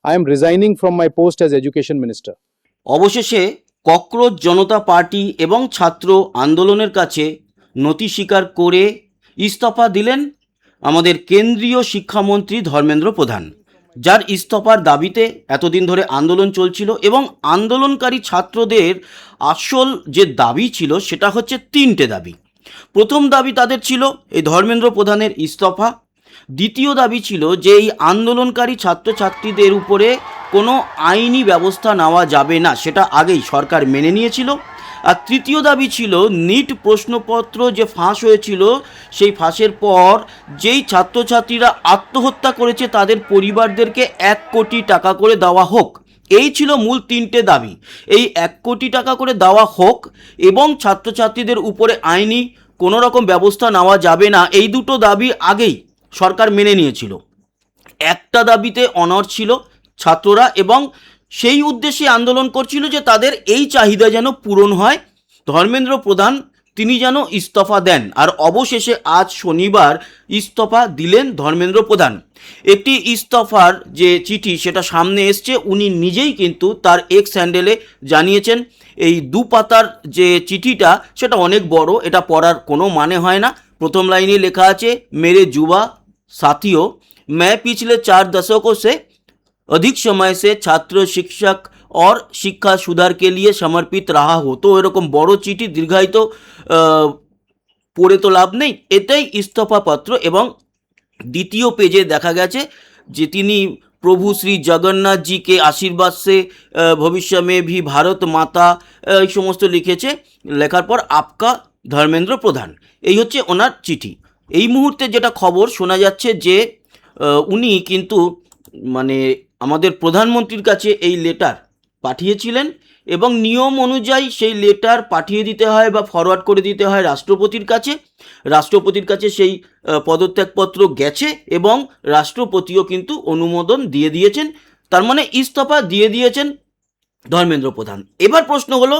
I am resigning from my post as Education Minister. অবশেষে cockroach জনতা party এবং ছাত্র আন্দোলনের কাছে নতি স্বীকার করে ইস্তফা দিলেন আমাদের কেন্দ্রীয় শিক্ষামন্ত্রী ধর্মেন্দ্র প্রধান, যার ইস্তফার দাবিতে এতদিন ধরে আন্দোলন চলছিল। এবং আন্দোলনকারী ছাত্রদের আসল যে দাবি ছিল সেটা হচ্ছে তিনটে দাবি। প্রথম দাবি তাদের ছিল এই ধর্মেন্দ্র প্রধানের ইস্তফা। দ্বিতীয় দাবি ছিল যে এই আন্দোলনকারী ছাত্রছাত্রীদের উপরে কোনো আইনি ব্যবস্থা নেওয়া যাবে না, সেটা আগেই সরকার মেনে নিয়েছিল। আর তৃতীয় দাবি ছিল নিট প্রশ্নপত্র যে ফাঁস হয়েছিল সেই ফাঁসের পর যেই ছাত্রছাত্রীরা আত্মহত্যা করেছে তাদের পরিবারদেরকে 1 কোটি টাকা করে দেওয়া হোক। এই ছিল মূল তিনটে দাবি। এই 1 কোটি টাকা করে দেওয়া হোক এবং ছাত্রছাত্রীদের উপরে আইনি কোনো রকম ব্যবস্থা নেওয়া যাবে না, এই দুটো দাবি আগেই সরকার মেনে নিয়েছিল। একটা দাবিতে অনড় ছিল ছাত্ররা এবং সেই উদ্দেশ্যে আন্দোলন করছিল যে তাদের এই চাহিদা যেন পূরণ হয়, ধর্মেন্দ্র প্রধান তিনি যেন ইস্তফা দেন। আর অবশেষে আজ শনিবার ইস্তফা দিলেন ধর্মেন্দ্র প্রধান। একটি ইস্তফার যে চিঠি সেটা সামনে এসছে, উনি নিজেই কিন্তু তার এক্স হ্যান্ডেলে জানিয়েছেন। এই 2 পাতার যে চিঠিটা সেটা অনেক বড়, এটা পড়ার কোনো মানে হয় না। প্রথম লাইনে লেখা আছে, মেরে যুবা साथियों, मैं पिछले 4 दशकों से अधिक समय से छात्र शिक्षक और शिक्षा सुधार के लिए समर्पित रहा हो। तो এরকম বড় চিঠি দীর্ঘায়িত পড়ে তো লাভ নেই, এটাই ইস্তফা পত্র। এবং দ্বিতীয় পেজে দেখা গেছে যে তিনি প্রভু শ্রী জগন্নাথ जी के आशीर्वाद से भविष्य में भी भारत माता এই সমস্ত লিখেছে। লেখার পর আপকা ধর্মেন্দ্র প্রধান, এই হচ্ছে ওনার চিঠি। এই মুহূর্তে যেটা খবর শোনা যাচ্ছে যে উনি কিন্তু মানে আমাদের প্রধানমন্ত্রীর কাছে এই লেটার পাঠিয়েছিলেন এবং নিয়ম অনুযায়ী সেই লেটার পাঠিয়ে দিতে হয় বা ফরওয়ার্ড করে দিতে হয় রাষ্ট্রপতির কাছে। রাষ্ট্রপতির কাছে সেই পদত্যাগপত্র গেছে এবং রাষ্ট্রপতিও কিন্তু অনুমোদন দিয়ে দিয়েছেন, তার মানে ইস্তফা দিয়ে দিয়েছেন ধর্মেন্দ্র প্রধান। এবার প্রশ্ন হলো,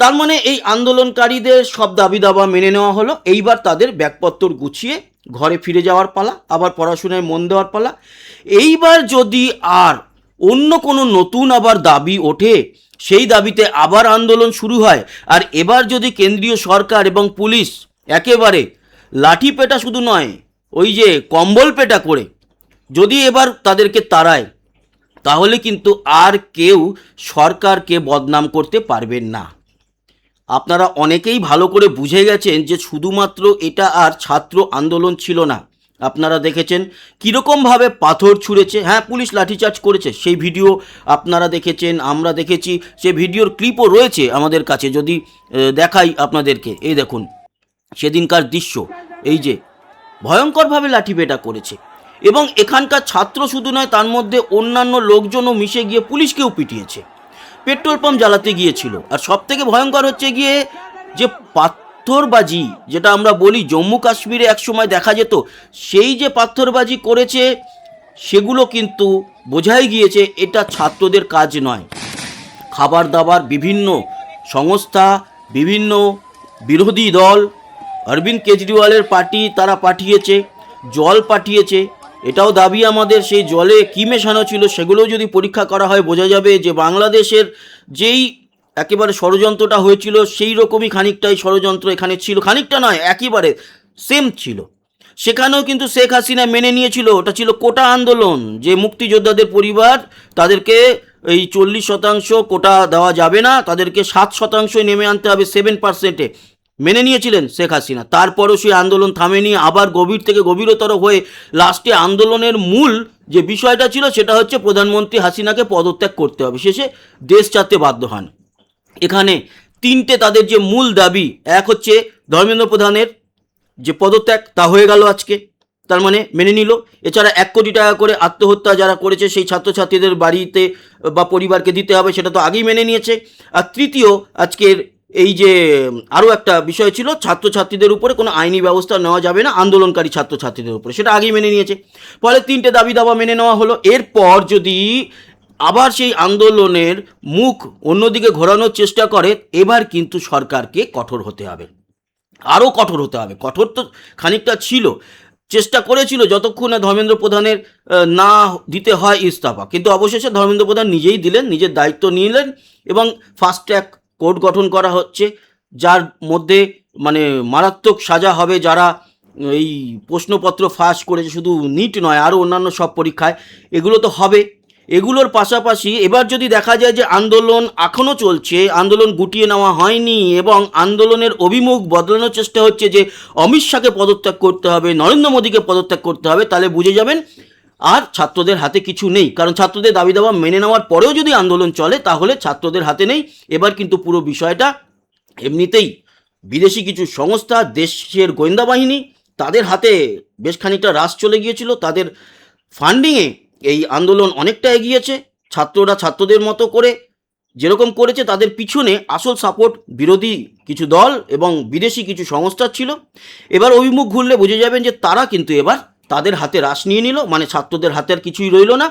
তার মানে এই আন্দোলনকারীদের সব দাবি দাবা মেনে নেওয়া হলো, এইবার তাদের ব্যাগপত্র গুছিয়ে ঘরে ফিরে যাওয়ার পালা, আবার পড়াশোনায় মন দেওয়ার পালা। এইবার যদি আর অন্য কোনো নতুন আবার দাবি ওঠে, সেই দাবিতে আবার আন্দোলন শুরু হয়, আর এবার যদি কেন্দ্রীয় সরকার এবং পুলিশ একেবারে লাঠি পেটা শুধু নয়, ওই যে কম্বল পেটা করে যদি এবার তাদেরকে তাড়ায়, তাহলে কিন্তু আর কেউ সরকারকে বদনাম করতে পারবেন না। আপনারা অনেকেই ভালো করে বুঝে গেছেন যে শুধুমাত্র এটা আর ছাত্র আন্দোলন ছিল না। আপনারা দেখেছেন কীরকমভাবে পাথর ছুঁড়েছে, হ্যাঁ পুলিশ লাঠিচার্জ করেছে, সেই ভিডিও আপনারা দেখেছেন, আমরা দেখেছি, সেই ভিডিওর ক্লিপও রয়েছে আমাদের কাছে। যদি দেখাই আপনাদেরকে, এই দেখুন সেদিনকার দৃশ্য, এই যে ভয়ঙ্করভাবে লাঠিপেটা করেছে। এবং এখানকার ছাত্র শুধু নয়, তার মধ্যে অন্যান্য লোকজনও মিশে গিয়ে পুলিশকেও পিটিয়েছে, পেট্রোল পাম্প জ্বালাতে গিয়েছিল। আর সব থেকে ভয়ঙ্কর হচ্ছে গিয়ে যে পাথরবাজি, যেটা আমরা বলি জম্মু কাশ্মীরে একসময় দেখা যেত, সেই যে পাথরবাজি করেছে সেগুলো কিন্তু বোঝাই গিয়েছে এটা ছাত্রদের কাজ নয়। খাবার দাবার বিভিন্ন সংস্থা, বিভিন্ন বিরোধী দল, অরবিন্দ কেজরিওয়ালের পার্টি তারা পাঠিয়েছে, জল পাঠিয়েছে। এটাও দাবি আমাদের, সেই জলে কী মেশানো ছিল সেগুলোও যদি পরীক্ষা করা হয় বোঝা যাবে যে বাংলাদেশের যেই একেবারে ষড়যন্ত্রটা হয়েছিল সেই রকমই খানিকটাই ষড়যন্ত্র এখানে ছিল, খানিকটা নয় একেবারে সেম ছিল। সেখানেও কিন্তু শেখ হাসিনা মেনে নিয়েছিল, ওটা ছিল কোটা আন্দোলন, যে মুক্তিযোদ্ধাদের পরিবার তাদেরকে এই 40% কোটা দেওয়া যাবে না, তাদেরকে 7% নেমে আনতে হবে, 7%-এ মেনে নিয়েছিলেন শেখ হাসিনা। তারপরও সেই আন্দোলন থামেনি, আবার গভীর থেকে গভীরতর হয়ে লাস্টে আন্দোলনের মূল যে বিষয়টা ছিল সেটা হচ্ছে প্রধানমন্ত্রী হাসিনাকে পদত্যাগ করতে হবে, শেষে দেশ ছাড়তে বাধ্য হন। এখানে তিনটে তাদের যে মূল দাবি, এক হচ্ছে ধর্মেন্দ্র প্রধানের যে পদত্যাগ, তা হয়ে গেল আজকে, তার মানে মেনে নিল। এছাড়া 1 কোটি টাকা করে আত্মহত্যা যারা করেছে সেই ছাত্রছাত্রীদের বাড়িতে বা পরিবারকে দিতে হবে, সেটা তো আগেই মেনে নিয়েছে। আর তৃতীয় আজকের এই যে আরও একটা বিষয় ছিল, ছাত্রছাত্রীদের উপরে কোনো আইনি ব্যবস্থা নেওয়া যাবে না আন্দোলনকারী ছাত্রছাত্রীদের উপরে, সেটা আগেই মেনে নিয়েছে। ফলে তিনটে দাবি দাবা মেনে নেওয়া হলো। এরপর যদি আবার সেই আন্দোলনের মুখ অন্যদিকে ঘোরানোর চেষ্টা করে, এবার কিন্তু সরকারকে কঠোর হতে হবে, আরও কঠোর হতে হবে। কঠোর তো খানিকটা ছিল, চেষ্টা করেছিল যতক্ষণ না ধর্মেন্দ্র প্রধানের না দিতে হয় ইস্তফা, কিন্তু অবশেষে ধর্মেন্দ্র প্রধান নিজেই দিলেন, নিজের দায়িত্ব নিলেন এবং ফাস্ট ট্র্যাক কোর্ট গঠন করা হচ্ছে, যার মধ্যে মানে মারাত্মক সাজা হবে যারা এই প্রশ্নপত্র ফাঁস করেছে, শুধু নিট নয় আরও অন্যান্য সব পরীক্ষায় এগুলো তো হবে। এগুলোর পাশাপাশি এবার যদি দেখা যায় যে আন্দোলন এখনও চলছে, আন্দোলন গুটিয়ে নেওয়া হয়নি এবং আন্দোলনের অভিমুখ বদলানোর চেষ্টা হচ্ছে যে অমিত শাহকে পদত্যাগ করতে হবে, নরেন্দ্র মোদীকে পদত্যাগ করতে হবে, তাহলে বুঝে যাবেন আর ছাত্রদের হাতে কিছু নেই। কারণ ছাত্রদের দাবি দাবা মেনে নেওয়ার পরেও যদি আন্দোলন চলে তাহলে ছাত্রদের হাতে নেই। এবার কিন্তু পুরো বিষয়টা এমনিতেই বিদেশি কিছু সংস্থা, দেশের গোয়েন্দা বাহিনী, তাদের হাতে বেশ খানিকটা রাশ চলে গিয়েছিল, তাদের ফান্ডিংয়ে এই আন্দোলন অনেকটা এগিয়েছে। ছাত্ররা ছাত্রদের মতো করে যেরকম করেছে, তাদের পিছনে আসল সাপোর্ট বিরোধী কিছু দল এবং বিদেশি কিছু সংস্থা ছিল। এবার অভিমুখ ঘুরলে বুঝে যাবেন যে তারা কিন্তু এবার তাদের হাতে রাশ নিয়ে নিল, মানে ছাত্রদের হাতে আর কিছুই রইল না।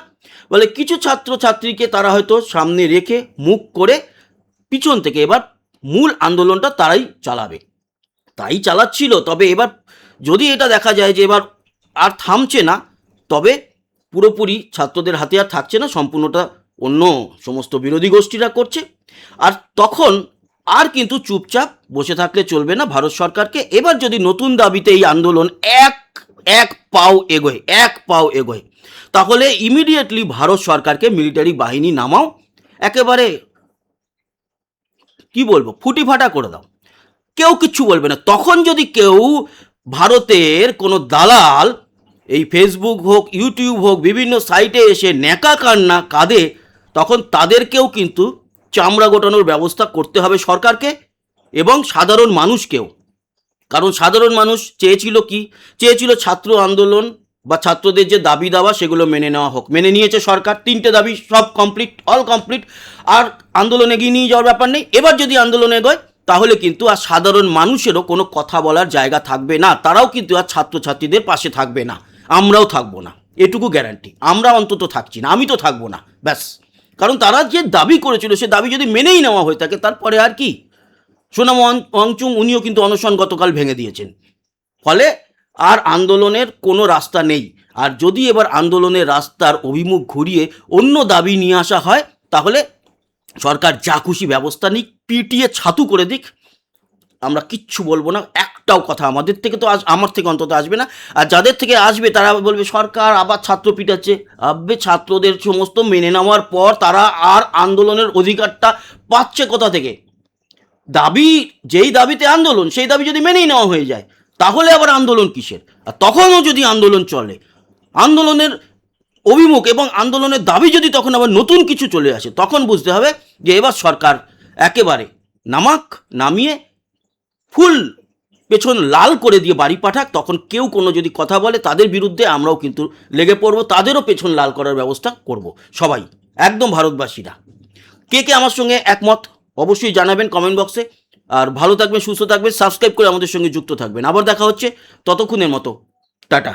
বলে কিছু ছাত্র ছাত্রীকে তারা হয়তো সামনে রেখে মুখ করে পিছন থেকে এবার মূল আন্দোলনটা তারাই চালাবে, তাই চালাচ্ছিল। তবে এবার যদি এটা দেখা যায় যে এবার আর থামছে না, তবে পুরোপুরি ছাত্রদের হাতে আর থাকছে না, সম্পূর্ণটা অন্য সমস্ত বিরোধী গোষ্ঠীরা করছে। আর তখন আর কিন্তু চুপচাপ বসে থাকলে চলবে না ভারত সরকারকে। এবার যদি নতুন দাবিতে এই আন্দোলন এক পাও এগোয় তাহলে ইমিডিয়েটলি ভারত সরকারকে মিলিটারি বাহিনী নামাও, একেবারে কি বলবো ফুটিফাটা করে দাও, কেউ কিচ্ছু বলবে না। তখন যদি কেউ ভারতের কোনো দালাল এই ফেসবুক হোক, ইউটিউব হোক, বিভিন্ন সাইটে এসে ন্যাকা কান্না কাঁদে, তখন তাদেরকেও কিন্তু চামড়া গোটানোর ব্যবস্থা করতে হবে সরকারকে এবং সাধারণ মানুষকেও। কারণ সাধারণ মানুষ চেয়েছিল কি? চেয়েছিল ছাত্র আন্দোলন বা ছাত্রদের যে দাবি দাওয়া সেগুলো মেনে নেওয়া হোক। মেনে নিয়েছে সরকার, 3টে দাবি সব কমপ্লিট, অল কমপ্লিট, আর আন্দোলন এগিয়ে নিয়ে যাওয়ার ব্যাপার নেই। এবার যদি আন্দোলন এগোয় তাহলে কিন্তু আর সাধারণ মানুষেরও কোনো কথা বলার জায়গা থাকবে না, তারাও কিন্তু আর ছাত্রছাত্রীদের পাশে থাকবে না, আমরাও থাকবো না, এটুকু গ্যারান্টি। আমরা অন্তত থাকছি না, আমি তো থাকবো না, ব্যাস। কারণ তারা যে দাবি করেছিল সে দাবি যদি মেনেই নেওয়া হয়ে থাকে তারপরে আর কি। সোনাম ওয়াংচুক উনিও কিন্তু অনশন গতকাল ভেঙে দিয়েছেন, ফলে আর আন্দোলনের কোনো রাস্তা নেই। আর যদি এবার আন্দোলনের রাস্তার অভিমুখ ঘুরিয়ে অন্য দাবি নিয়ে আসা হয় তাহলে সরকার যা খুশি ব্যবস্থা নিক, পিটিয়ে ছাতু করে দিক, আমরা কিচ্ছু বলবো না। একটাও কথা আমাদের থেকে তো আমার থেকে অন্তত আসবে না। আর যাদের থেকে আসবে তারা বলবে সরকার আবার ছাত্র পিটাচ্ছে। আবে ছাত্রদের সমস্ত মেনে নেওয়ার পর তারা আর আন্দোলনের অধিকারটা পাচ্ছে কোথা থেকে? দাবি, যেই দাবিতে আন্দোলন সেই দাবি যদি মেনেই নেওয়া হয়ে যায় তাহলে আবার আন্দোলন কিসের? আর তখনও যদি আন্দোলন চলে, আন্দোলনের অভিমুখ এবং আন্দোলনের দাবি যদি তখন আবার নতুন কিছু চলে আসে, তখন বুঝতে হবে যে এবার সরকার একেবারে নামিয়ে ফুল পেছন লাল করে দিয়ে বাড়ি পাঠাক। তখন কেউ কোনো যদি কথা বলে তাদের বিরুদ্ধে আমরাও কিন্তু লেগে পড়বো, তাদেরও পেছন লাল করার ব্যবস্থা করব সবাই, একদম ভারতবাসীরা। কে কে আমার সঙ্গে একমত অবশ্যই জানাবেন কমেন্ট বক্সে। আর ভালো থাকবেন, সুস্থ থাকবেন, সাবস্ক্রাইব করে আমাদের সঙ্গে যুক্ত থাকবেন। আবার দেখা হচ্ছে, ততক্ষণের মতো টাটা।